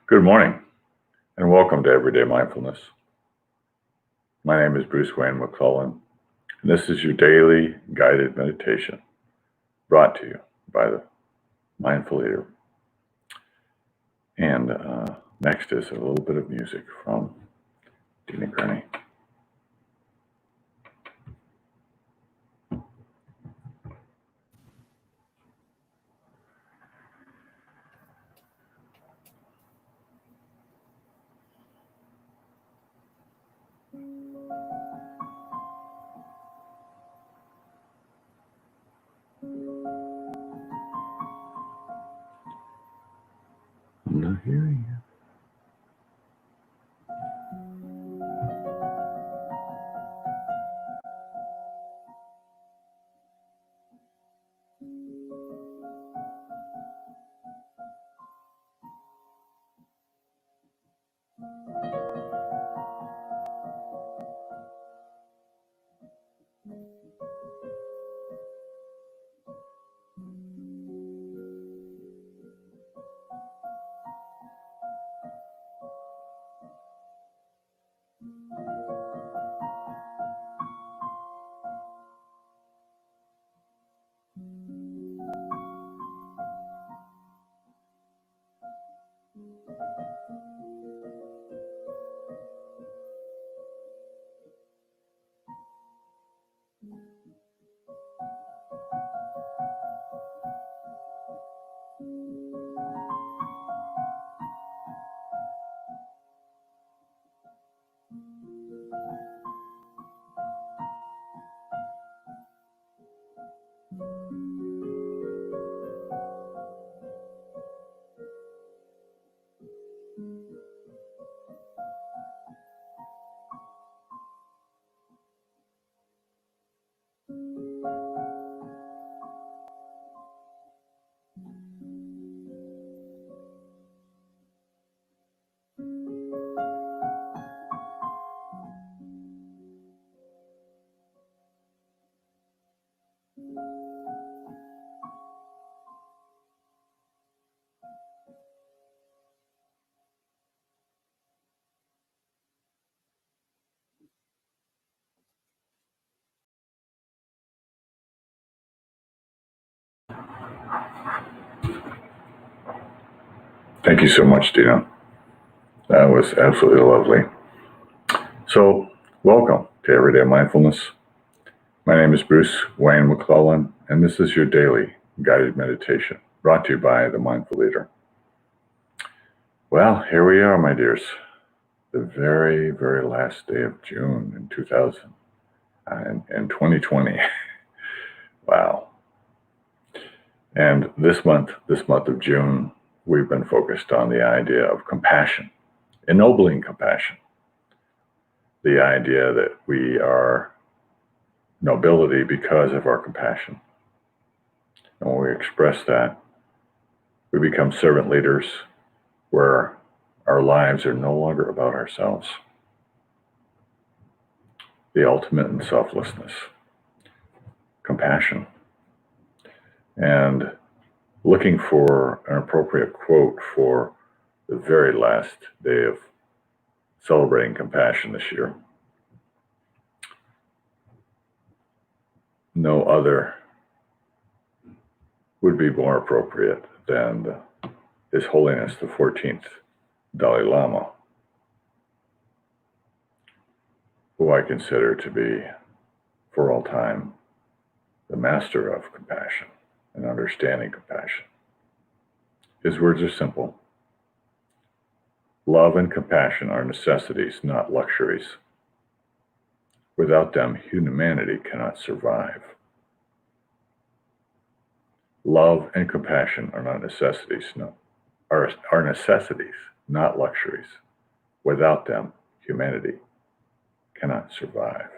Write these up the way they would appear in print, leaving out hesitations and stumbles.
Good morning, and welcome to Everyday Mindfulness. My name is Bruce Wayne McClellan, and this is your daily guided meditation brought to you by the Mindful Leader. And next is a little bit of music from Dina Gurney. I'm not hearing you. Thank you so much, Dina. That was absolutely lovely. So, welcome to Everyday Mindfulness. My name is Bruce Wayne McClellan, and this is your daily guided meditation brought to you by the Mindful Leader. Well, here we are, my dears. The very, very last day of June in 2020. Wow. And this month of June, we've been focused on the idea of compassion, ennobling compassion. The idea that we are nobility because of our compassion. And when we express that, we become servant leaders where our lives are no longer about ourselves. The ultimate in selflessness, compassion. And looking for an appropriate quote for the very last day of celebrating compassion this year. No other would be more appropriate than His Holiness the 14th Dalai Lama, who I consider to be, for all time, the master of compassion and understanding compassion. His words are simple. Love and compassion are necessities, not luxuries. Without them, humanity cannot survive. Love and compassion are not necessities, are necessities, not luxuries. Without them, humanity cannot survive.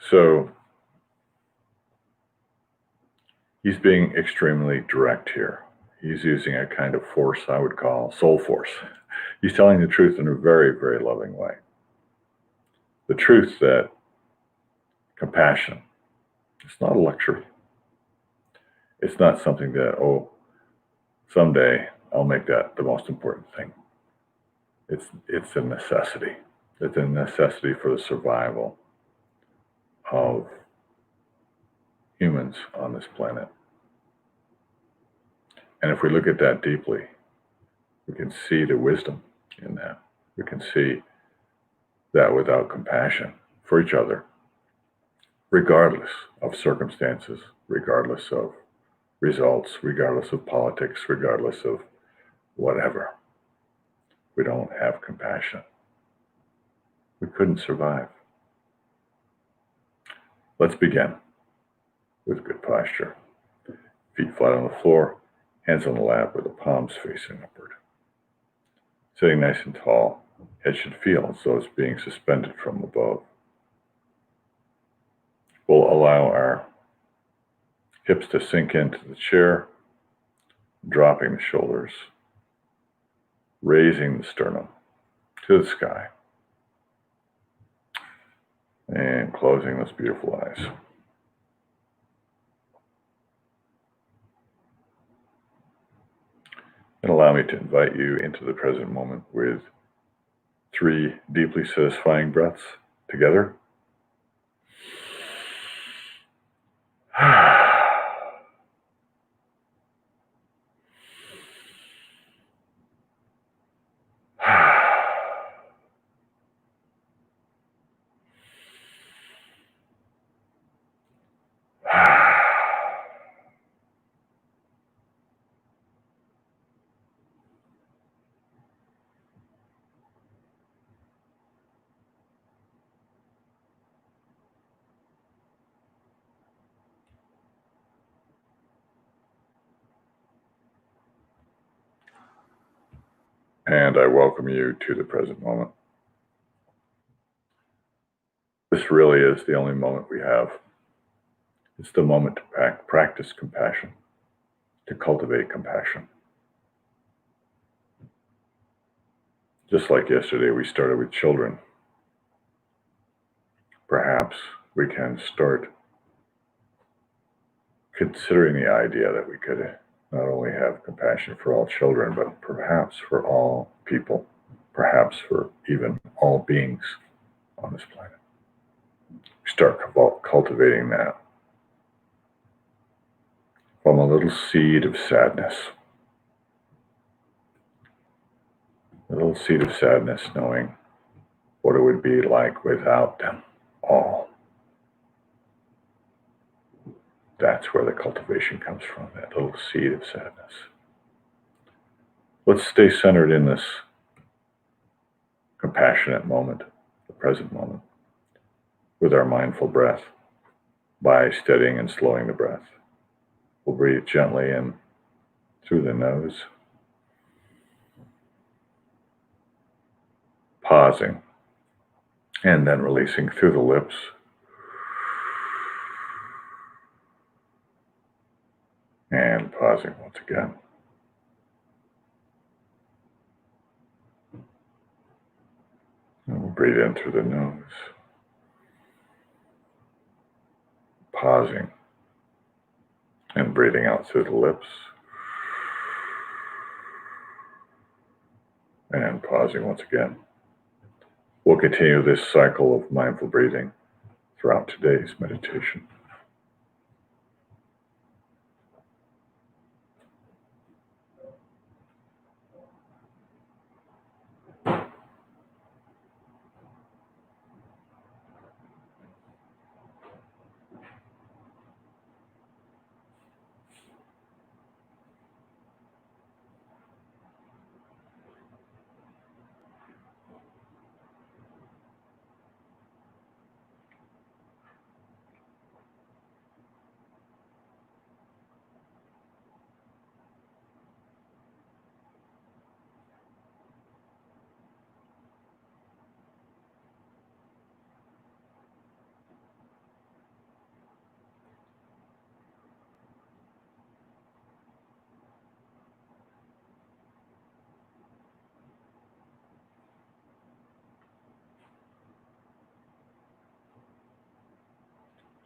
So, he's being extremely direct here. He's using a kind of force I would call soul force. He's telling the truth in a very, very loving way. The truth that compassion is not a luxury. It's not something that, oh, someday I'll make that the most important thing. It's a necessity. It's a necessity for the survival of humans on this planet. And if we look at that deeply, we can see the wisdom in that. We can see that without compassion for each other, regardless of circumstances, regardless of results, regardless of politics, regardless of whatever, we don't have compassion. We couldn't survive. Let's begin with good posture. Feet flat on the floor, hands on the lap with the palms facing upward. Sitting nice and tall, head should feel as though it's being suspended from above. We'll allow our hips to sink into the chair, dropping the shoulders, raising the sternum to the sky, and closing those beautiful eyes. And allow me to invite you into the present moment with 3 deeply satisfying breaths together. And I welcome you to the present moment. This really is the only moment we have. It's the moment to practice compassion, to cultivate compassion. Just like yesterday, we started with children. Perhaps we can start considering the idea that we could not only have compassion for all children, but perhaps for all people, perhaps for even all beings on this planet. We start cultivating that from a little seed of sadness. A little seed of sadness, knowing what it would be like without them all. That's where the cultivation comes from, that little seed of sadness. Let's stay centered in this compassionate moment, the present moment, with our mindful breath by steadying and slowing the breath. We'll breathe gently in through the nose, pausing, and then releasing through the lips. And pausing once again. And we'll breathe in through the nose, pausing, and breathing out through the lips, and pausing once again. We'll continue this cycle of mindful breathing throughout today's meditation.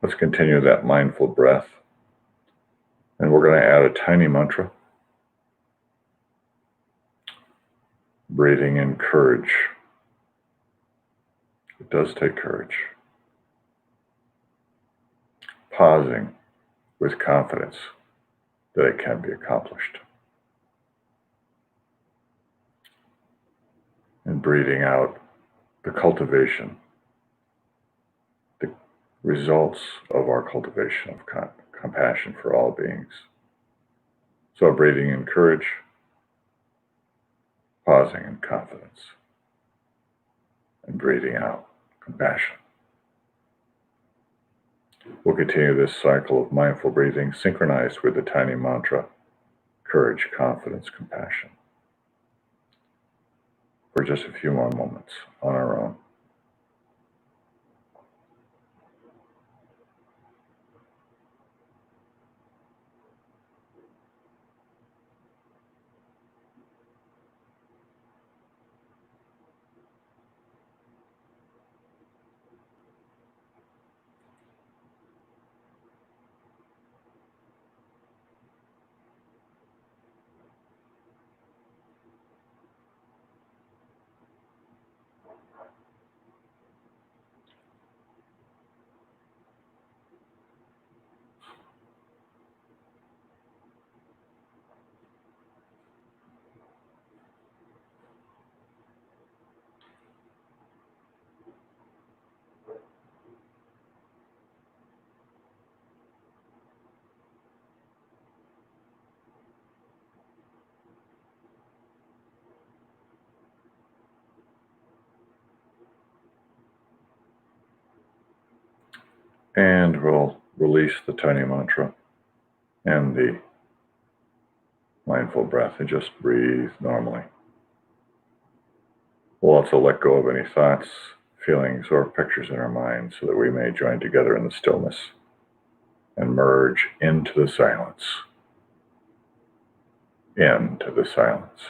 Let's continue that mindful breath And we're going to add a tiny mantra, breathing in courage. It does take courage. Pausing with confidence that it can be accomplished. And breathing out the cultivation, the results of our cultivation of compassion for all beings. So breathing in courage, pausing in confidence, and breathing out compassion. We'll continue this cycle of mindful breathing synchronized with the tiny mantra, courage, confidence, compassion, for just a few more moments on our own. And we'll release the tiny mantra and the mindful breath and just breathe normally. We'll also let go of any thoughts, feelings, or pictures in our mind so that we may join together in the stillness and merge into the silence. Into the silence.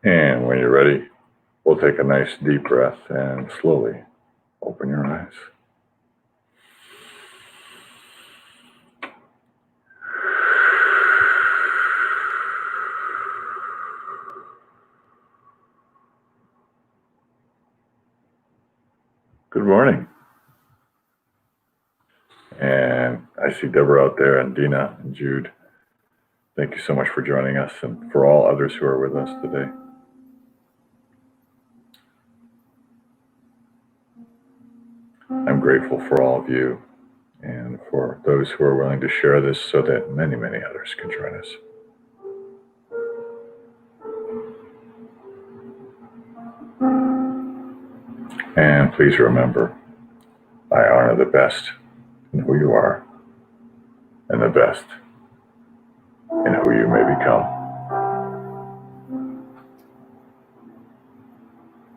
And when you're ready, we'll take a nice deep breath and slowly open your eyes. Good morning. And I see Deborah out there, and Dina and Jude. Thank you so much for joining us, and for all others who are with us today. I'm grateful for all of you and for those who are willing to share this so that many, many others can join us. And please remember, I honor the best in who you are and the best in who you may become.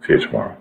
See you tomorrow.